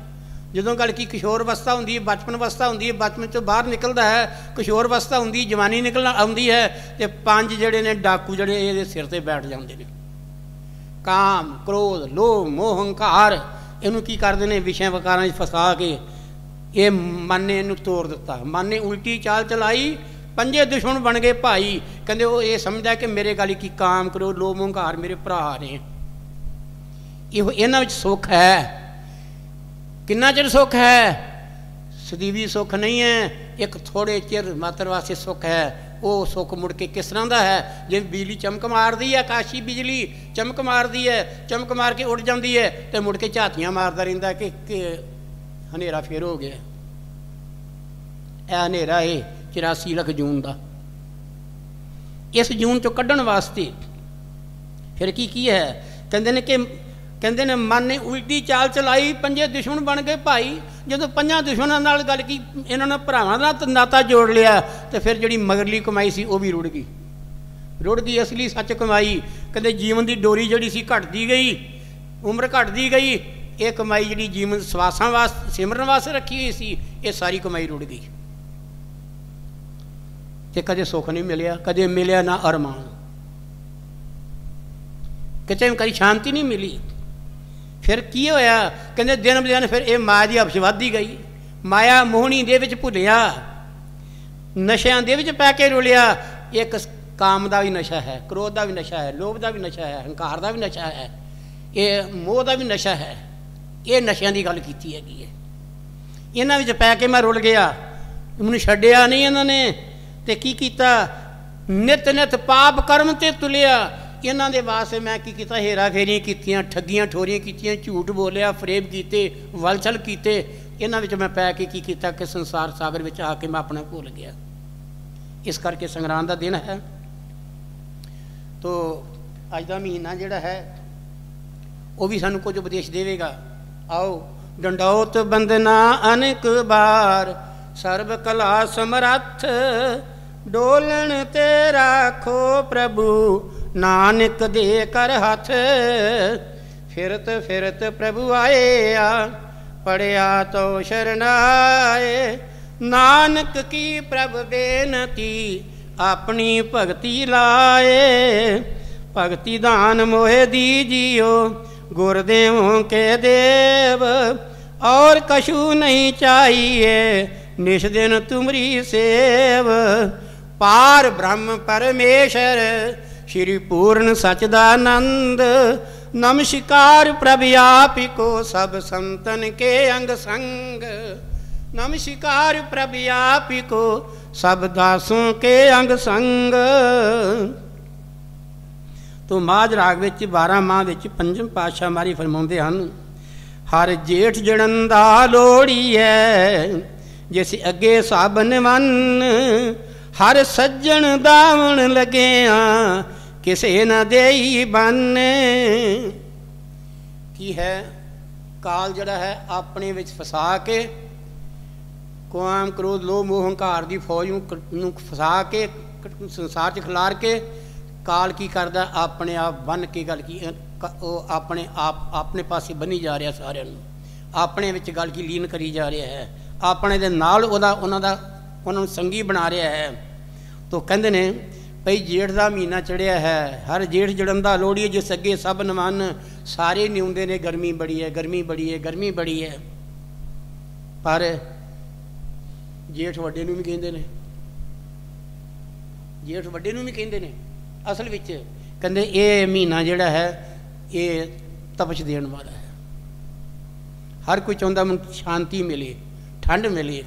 जदों गल की किशोर अवस्था होंदी है, बचपन अवस्था होंदी है, बचपन तो बाहर निकलता है, किशोर अवस्था होंदी, जवानी निकल आउंदी है, तो पंज जड़े ने डाकू जड़े ये सिर ते बैठ जाते हैं। काम क्रोध लोभ मोह हंकार इनू की करते हैं, विषय वकारां फसा के ये मन ने इनू तोड़ दिता। मन ने उल्टी चाल चलाई पंजे दुश्मन बन गए भाई। कहते वो ये समझदा कि मेरे गल की काम क्रोध लोभ मोह हंकार मेरे भरा ने, इन्हां विच सुख है। किन्ना चिर सुख है? सदीवी सुख नहीं है, एक थोड़े चिर मात्र वास्ते सुख है। वो सुख मुड़ के किस तरह का है, जिवें बिजली चमक मारती है, आकाशी बिजली चमक मारती है, चमक मार के उड़ जाती है तो मुड़ के झातियां मारता रहिंदा कि हनेरा फिर हो गया। यह हनेरा है 84 लाख जून का। इस जून चो कढ़न वास्ते फिर की है, कहते ने मन ने उल्टी चाल चलाई पंजे दुश्मन बन गए भाई। जो पंजा दुश्मनों नाल गल की इन्होंने भरावां दा नाता जोड़ लिया तो फिर जिहड़ी मगरली कमाई सी वो भी रुड़ गई असली सच कमाई। कहते जीवन की डोरी जिहड़ी सी घटती गई, उम्र घटती गई। ये कमाई जिहड़ी जीवन सवासां वास्ते सिमरन वास्ते रखी हुई सी ये सारी कमाई रुड़ गई। ते कदे सुख नहीं मिलिया, कदे मिलिया ना अरमान, किते कभी शांति नहीं मिली। फिर की होया? कहते दिन ब दिन फिर ये माया की हबश वधदी गई। माया मोहनी दे विच भुलिया, नशियां दे विच पै के रुलिया। एक काम का भी नशा है, क्रोध का भी नशा है, लोभ का भी नशा है, हंकार का भी नशा है, ये मोह का भी नशा है। ये नशियां की गल कीती हैगी है। इन्हां विच पै के मैं रुल गया, मैनूं छड्डिया नहीं इन्होंने। तो की कीता? नित नित पाप कर्म ते तुलिया। इन्हों के वास्ते मैं की किया, हेरा फेरियां कीतियां, ठगियां ठोरियां कीतियां, झूठ बोलिया, फरेब कीते, वलछल कीते। इन्हां विच मैं पै के की किया कि संसार सागर में आके मैं अपना भुल गया। इस करके संगरांद का दिन है। तो अज का महीना जिहड़ा है वो भी सानू कुछ उपदेश देवेगा। आओ डंडौत बंदना अनेक बार सर्व कला समरथ डोलन ते राखो प्रभु नानक दे कर हथ। फिरत फिरत प्रभु आए पढ़िया तो शरणाए नानक की प्रभ बेनती अपनी भगति लाए। भगति दान मोहे दीजियो गुरुदेवों के देव और कछु नहीं चाहिए निश दिन तुमरी सेव। पार ब्रह्म परमेश्वर श्री पूर्ण सच्चिदानंद नमस्कार प्रभु आप को सब संतन के अंग संग। नमस्कार प्रभु आप को सब दासों के अंग संग। तो माझ राग विच 12 माह विच पंचम पातशाह मारी फरमाउंदे हन हर जेठ जड़ंदा लोड़ी है जिस अगे साबन वन हर सज्जन दावण लगे किसे न देई बन। की है काल जड़ा है अपने विच फसा के काम क्रोध लोभ मोह हंकार की फौज नूं फसा के संसार च खिलार के काल की करदा अपने आप बन के गल की अपने आप अपने पासे बनी जा रहा सारिਆਂ ਨੂੰ अपने विच गल की लीन करी जा रहा है अपने दे नाल उन्हां नूं संगी बना रहा है। तो कहंदे ने भई जेठ का महीना चढ़िया है हर जेठ जड़ंदा लोड़ी जिस अगे सब नमन सारे निउंदे ने गर्मी बड़ी है गर्मी बड़ी है गर्मी बड़ी है। पर जेठ वड्डे नूं भी कहिंदे ने जेठ वड्डे नूं भी कहिंदे ने। असल विच कहंदे ये महीना जिहड़ा है ये तपश देण वाला है। हर कोई चाहुंदा मैनूं शांति मिले ठंड मिले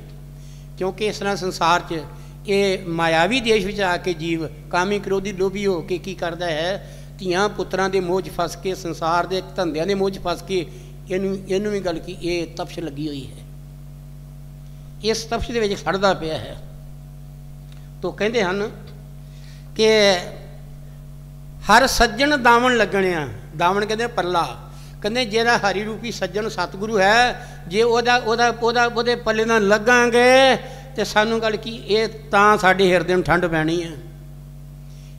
क्योंकि इस तरह संसार च ये मायावी देश विच आके जीव कामी क्रोधी लोभी हो के की करदा है ਧੀਆਂ पुत्रां दे मोह च फस के संसार दे धंधिਆਂ दे मोह च फस के इनू भी गल की ये तपश लगी हुई है इस तपश दे विच सड़दा पिया है। तो कहंदे हन कि हर सज्जन दावण लगने दावण कहते पल्ला कहते जेड़ा हरि रूपी सज्जन सतगुरु है जे ओदे पल्ले नाल लगांगे तो सानू गल की ये तां साडे हिरदे नूं ठंड पैनी है।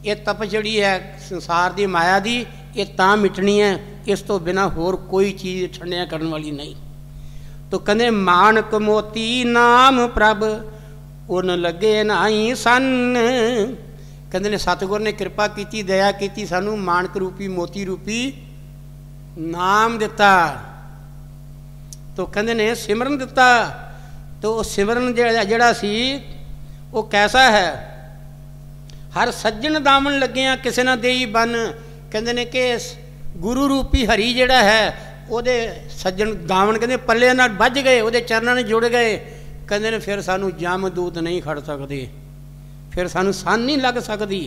ये तपश जिहड़ी है संसार दी माया दी ये तां मिटनी है इस तो बिना होर कोई चीज़ ठंडिया करने वाली नहीं। तो कहते मानक मोती नाम प्रभ उन लगे नाई सन कहते ने सतगुर ने कृपा की दया की सानू मानक रूपी मोती रूपी नाम दिता। तो कहते ने सिमरन दिता। तो सिमरन जिहड़ा सी वो कैसा है हर सज्जन दामन लगे किसी ना देई बन कहते ने कि गुरु रूपी हरी जिहड़ा है ਉਹਦੇ सज्जन दामन कहते पल्ले नाल बज गए ਉਹਦੇ चरणों ने जुड़ गए कहते ने फिर सानू जम दूत नहीं खड़ सकते फिर सानू सन नहीं लग सकती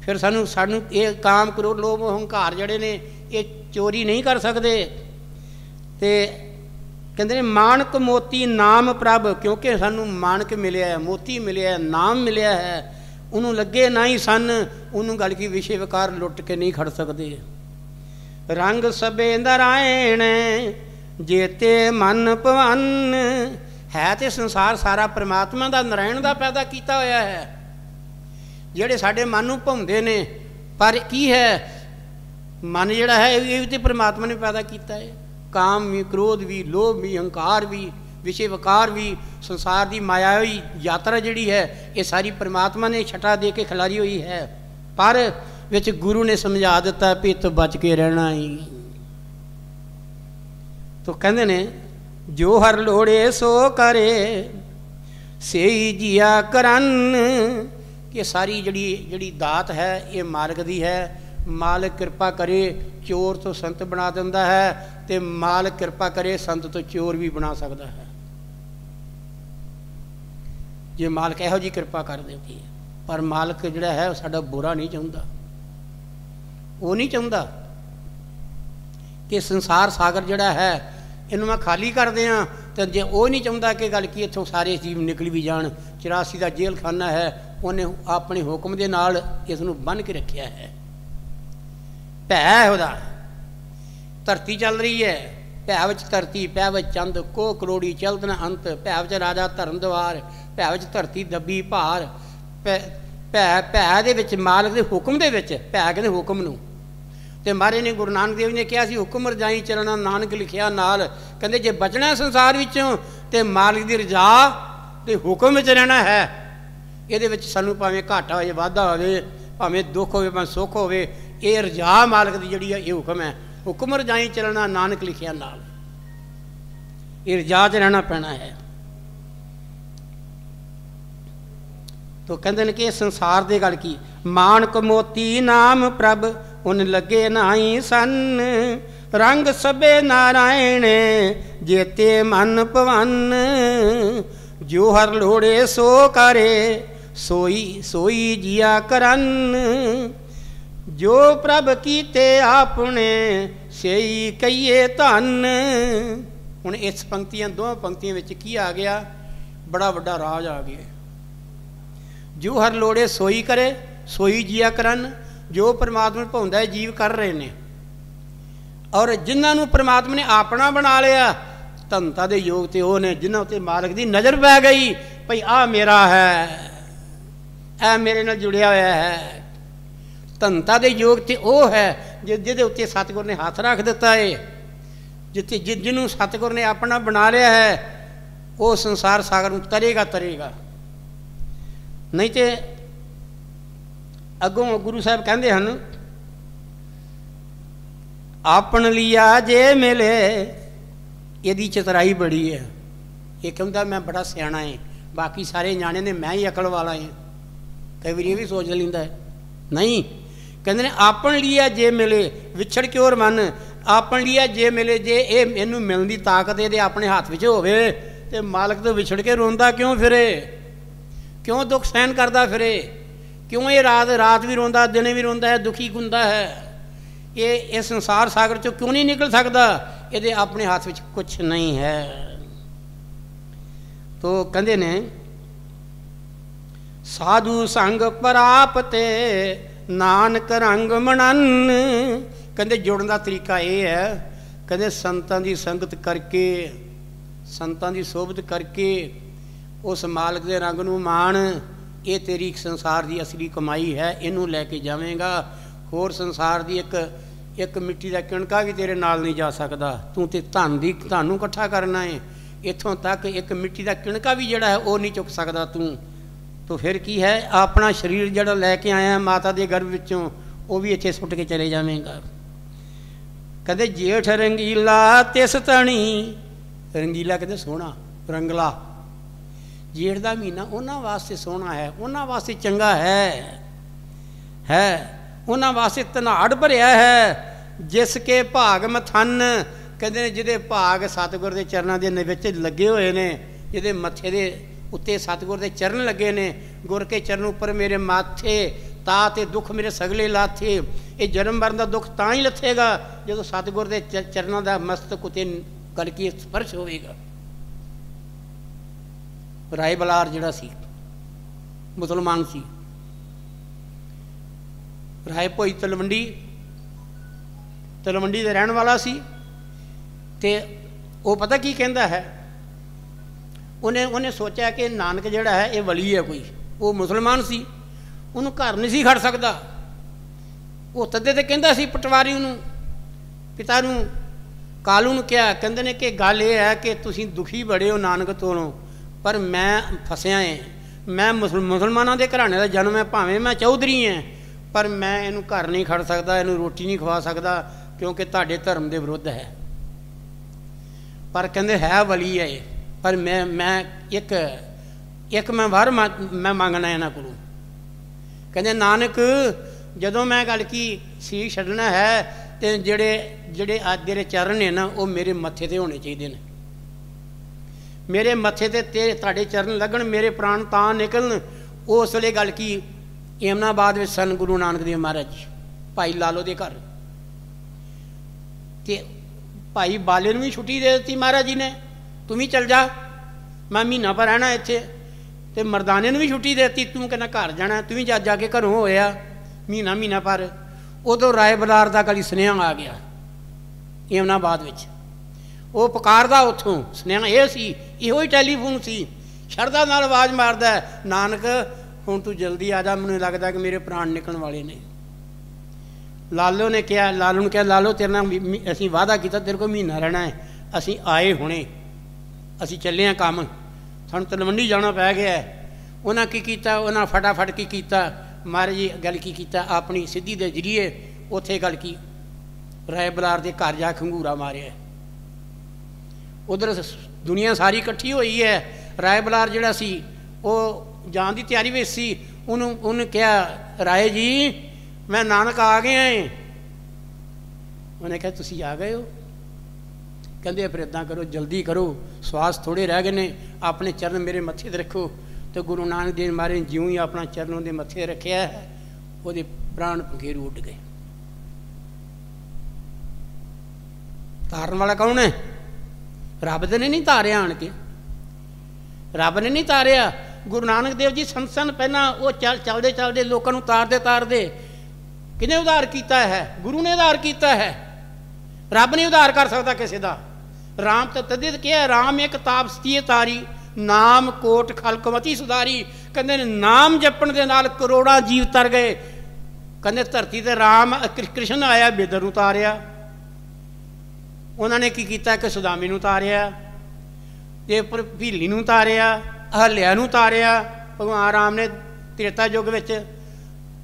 फिर सानू ये काम क्रोध लोभ हंकार जड़े ने ये चोरी नहीं कर सकते। तो कहते ने मानक मोती नाम प्रभ क्योंकि सानू मानक मिले है मोती मिले है नाम मिले है उन्होंने लगे ना ही सन उन्होंने गल की विषय विकार लुट के नहीं खड़ सकते। रंग सबे नारायण जेते मन भवन है तो संसार सारा परमात्मा का नारायण का पैदा किया होया है जेड़े साडे मन नूं भाउंदे ने पर की है मन जिहड़ा है ये तो परमात्मा ने पैदा किया है। काम भी क्रोध भी लोभ भी हंकार भी विषय विकार भी संसार की मायावी यात्रा जिहड़ी है ये सारी परमात्मा ने छटा दे के खिलारी हुई है पर विच गुरु ने समझा दिता भी तो बच के रहना ही। तो कहते ने जो हर लोड़े सो करे सेई जिया करन कि सारी जड़ी दात है ये मालिक दी है। मालिक कृपा करे चोर तो संत बना दिंदा है तो मालिक कृपा करे संत तो चोर भी बना सकता है जे मालिक इहो जी कृपा कर देती है। पर मालिक जिहड़ा है साडा बुरा नहीं चाहुंदा वो नहीं चाहुंदा कि संसार सागर जिहड़ा है इनू मैं खाली कर दियां तो जे वो नहीं चाहता कि गल की इत्थों सारे जीव निकल भी जान, 84 का जेल खाना है, उन्हें अपने हुक्म के नाल इसनूं बन के रखिया है। भै उहदा, धरती चल रही है, भै विच धरती, भै विच चंद, को करोड़ी चलत न अंत, भै विच राजा धर्म दवार, भै विच धरती दबी भार, भै दे विच मालक दे हुक्म दे विच, भै कहंदे हुक्म नूं। तो महाराज ने गुरु नानक देव ने कहा सी हुक्म रजाई चलना नानक लिखिया नाल, कहते जे बचना संसार विचों तो मालिक की रजा तो हुक्म विच रहना है। ये सानू भावें घाटा हो वाधा हो, भावें दुख हो भावें सुख हो, ये रजा मालिक की जिहड़ी है ये हुक्म है। हुक्म रजाई चलना नानक लिखिया नाल, ये रजा च रहना पैना है। तो कहते हैं कि संसार दे गल की, मानक मोती नाम प्रभ उन लगे नाई सन, रंग सबे नारायण जेते मन पवन, जो हर लोड़े सो करे सोई सोई जिया करन, जो प्रभ कीते आपने सेई कहिए धन। हुण इस पंक्तियां दो पंक्तियों में की आ गया, बड़ा वड्डा राज आ गया। जो हर लोड़े सोई करे सोई जिया करन, जो परमात्मा भाउंदा जीव कर रहे हैं, और जिन्होंने परमात्मा ने अपना बना लिया धनता के योग तो वो ने जिन्हों उत्ते मालिक की नज़र पै गई भाई आ मेरा है, ऐ मेरे नाल जुड़िया होया है। धनता के योग तो वह है जिहदे उत्ते सतगुर ने हाथ रख दिता है, जिथे जिन्हों सतगुर ने अपना बना लिया है वो संसार सागर में तरेगा तरेगा। नहीं तो अगों गुरु साहब कहते हैं आपन लिया जे मिले, यदि चतराई बड़ी है। ये कहता मैं बड़ा सियाना है, बाकी सारे न्याणे ने मैं ही अकल वाला है। कई बार ये भी सोच लेंदा है, नहीं कहते ने आपन लिया जे मिले विछड़ के और मन, आपन लिया जे मिले, जे ये मैनू मिलने की ताकत ये अपने हाथ में होवे ते मालक तो विछड़ के रोंदा क्यों फिरे, क्यों दुख सहन करता फिरे, क्यों ये रात रात भी रोंदा दिन भी रोंदा है, दुखी गुंदा है, ये संसार सागर चो क्यों नहीं निकल सकता, ये अपने हाथ में कुछ नहीं है। तो कहते ने साधु संग परापते नानक रंग मनन, कहते जुड़न का तरीका ये है, कहते संतां की संगत करके संतां की सोबत करके उस मालिक के रंग नूं मान, ये तेरी संसार की असली कमाई है, इनू लैके जावेगा। होर संसार की एक मिट्टी का किणका भी तेरे नाल नहीं जा सकता, तू तो धन की धन इकट्ठा करना है, इत्थों तक एक मिट्टी का किणका भी जिहड़ा है वो नहीं चुक सकता तू। तो फिर की है, अपना शरीर जिहड़ा लैके आया माता के गर्भ विचों वो भी इत्थे सुट के चले जावेगा। कहते जेठ रंगीला तिस तणी, रंगीला कहते सोहना रंगला, जेठ का महीना उन्होंने वास्ते सोहना है, उन्होंने वास्ते चंगा है उन्होंने वास्ते धनाड़ भरिया है, जिसके भाग मथन, कहते जिहदे भाग सतगुर के चरणों के विच लगे हुए ने, जिहदे मत्थे दे उत्ते सतगुर के चरण लगे ने, गुर के चरण उपर मेरे माथे ताते दुख मेरे सगले लाथे, ये जन्म मरण का दुख तां ही लथेगा जो सतगुर के चरणों का मस्तक उत्ते गल की स्पर्श होवेगा। राय बलार जिहड़ा सी मुसलमान सी, राय भोई तलवंडी का रहने वाला सी, ते वो पता की कहता है, उन्हें सोचा कि नानक जिहड़ा है ये वली है कोई, वो मुसलमान सी, उन्होंने घर नहीं सी खड़ सकता, वो तदे ते कहता सी पटवारी नूं पिता नूं कालू नूं क्या, कहते ने कि गल ये है कि तुसीं दुखी बड़े हो नानक तोलों, पर मैं फसिया है, मैं मुसलमानों के घराने का जन्म है, भावें मैं चौधरी हैं, पर मैं इनू घर नहीं खड़ सकता, इनू रोटी नहीं खवा सकता क्योंकि तुहाडे धर्म के विरुद्ध है। पर कहते है वली है, पर मैं एक मैं वर मैं मंगना इन्हां कोलों। कहते नानक जदों मैं गल की सी छड्डना है तो जेड़े अज तेरे चरण ने ना वो मेरे मत्थे ते होने चाहिए ने, मेरे मत्थे ते तुहाडे चरण लगन, मेरे प्राण तां निकलन। उस वेले गल की एमनाबाद में सन गुरु नानक देव महाराज जी, भाई लालो के घर, तो भाई बाले भी छुट्टी दे दी महाराज जी ने, तू भी चल जा, मैं महीना पर रहना इत्थे। ते मरदाने ने भी छुट्टी देती, तू कहना घर जाना, तू भी जा जाके घरों होया महीना पर। उदों राय बलार का गली सुनेहा आ गया एमनाबाद विच, वो पुकारदा उत्थों सुनेहा ये सी, इहो ही टैलीफोन सी। शरदा नाल आवाज़ मारदा, नानक हुण तू जल्दी आ जा, मैनूं लगदा कि मेरे प्राण निकलण वाले ने। लालो ने कहा, लालू ने कहा, लालो तेरे नाल असीं वादा किया तेरे को महीना रहना है, असीं आए हुणे, असीं चले हैं काम, सानूं तलवंडी जाना पै गया है। उन्हां की कीता, उन्हां फटाफट की कीता, महाराज जी गल की कीता, अपनी सिद्धि दे जरिए उत्थे गल की राय बलार के घर जा खंगूरा मारिया। उधर दुनिया सारी इकट्ठी हुई है, राय बलार जिहड़ा सी वो जान की तैयारी विच सी। उन्होंने कहा, राय जी मैं नानक आ गया है। उन्हें कहा तुसीं आ गए हो? कहते फिर इदा करो, जल्दी करो, स्वास थोड़े रह गए ने, अपने चरण मेरे मत्थे ते रखो। तो गुरु नानक देव महाराज ज्यों ही अपना चरणों के मत्थे रखिया है, वो प्राण पंखेरू उड़ गए। तारन वाला कौन है? रब ने नहीं तारिया, आन के रब ने नहीं तारिया। गुरु नानक देव जी सन पहला वो चलते चलते लोगों को तारते तारते किने उधार किया है? गुरु ने उधार किया है। रब नहीं उधार कर सकता किसी का। राम तो तदित क्या, राम एक तापस्ती तारी, नाम कोट खलकमती सुधारी। कहते नाम जपण दे नाल करोड़ां जीव तर गए। कहते धरती ते राम कृष्ण आया, बेदर नूं तारिया। उन्होंने की किया कि सुदामी नूं तारिया, ते भीली नूं तारिया, हल्या नूं तारिया भगवान राम ने त्रेता युग विच।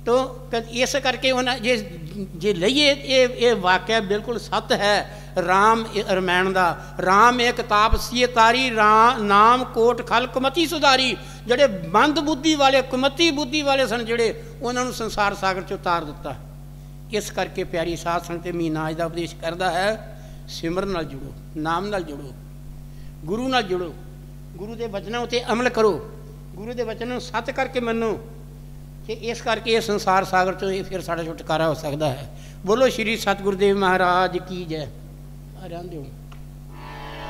तो इस करके उन्हें जे लईए ये वाक्य बिल्कुल सत है। राम रमैन का, राम एक तापसी तारी, नाम कोट खल कुमती सुधारी। जड़े मंद बुद्धि वाले कुमती बुद्धि वाले सन, जड़े उन्होंने संसार सागर चो तार दिता। इस करके प्यारी साध संगत महीना अज का उपदेश करता है, सिमरन नाल जुड़ो, नाम नाल जुड़ो, गुरु नाल जुड़ो, गुरु के वचनों उत्ते अमल करो, गुरु के वचनों सत्य करके मनो कि इस करके ये संसार सागर चो फिर साढ़ा छुटकारा हो सकता है। बोलो श्री सतगुरुदेव महाराज की जय। रहने दो।